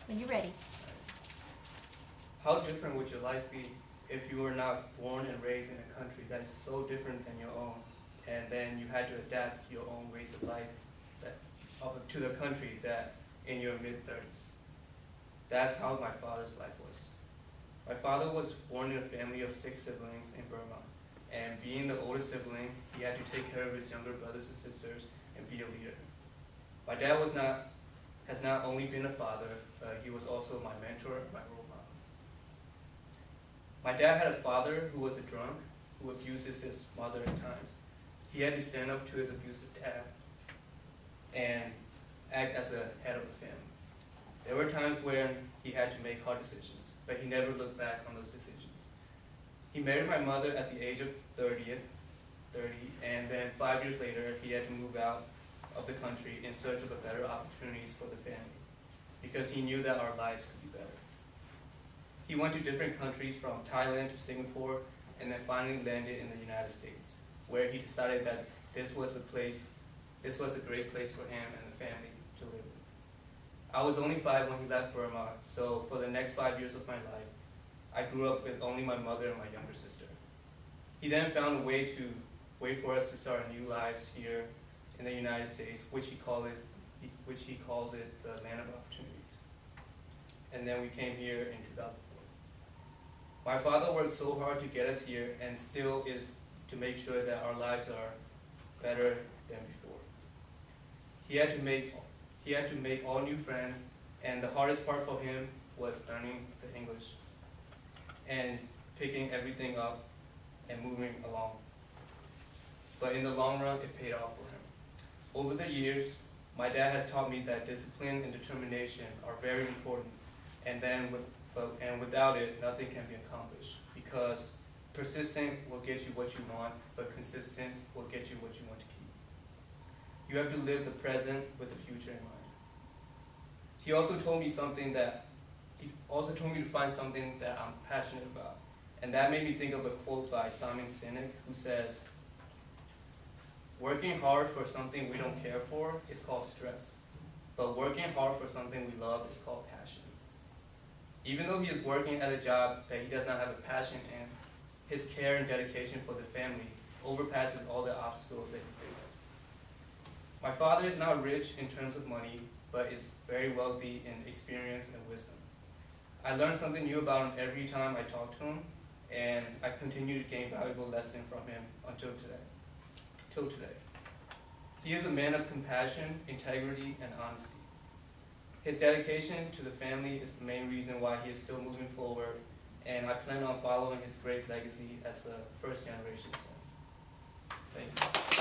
When you're ready. How different would your life be if you were not born and raised in a country that is so different than your own, and then you had to adapt your own ways of life to the country that in your mid-30s? That's how my father's life was. My father was born in a family of 6 siblings in Burma, and being the oldest sibling, he had to take care of his younger brothers and sisters and be a leader. My dad has not only been a father, but he was also my mentor and my role model. My dad had a father who was a drunk, who abuses his mother at times. He had to stand up to his abusive dad and act as the head of the family. There were times when he had to make hard decisions, but he never looked back on those decisions. He married my mother at the age of 30, and then 5 years later, he had to move out of the country in search of better opportunities for the family, because he knew that our lives could be better. He went to different countries from Thailand to Singapore, and then finally landed in the United States, where he decided that this was a great place for him and the family to live with. I was only 5 when he left Burma, so for the next 5 years of my life, I grew up with only my mother and my younger sister. He then found a way for us to start new lives here in the United States, which he calls it the land of opportunities. And then we came here in 2004. My father worked so hard to get us here, and still is, to make sure that our lives are better than before. He had to make all new friends, and the hardest part for him was learning the English and picking everything up and moving along. But in the long run, it paid off for him. Over the years, my dad has taught me that discipline and determination are very important, and without it, nothing can be accomplished, because persistent will get you what you want, but consistent will get you what you want to keep. You have to live the present with the future in mind. He also told me to find something that I'm passionate about, and that made me think of a quote by Simon Sinek, who says, "Working hard for something we don't care for is called stress, but working hard for something we love is called passion." Even though he is working at a job that he does not have a passion in, his care and dedication for the family overpasses all the obstacles that he faces. My father is not rich in terms of money, but is very wealthy in experience and wisdom. I learn something new about him every time I talk to him, and I continue to gain valuable lessons from him until today. He is a man of compassion, integrity, and honesty. His dedication to the family is the main reason why he is still moving forward, and I plan on following his great legacy as the first generation son. Thank you.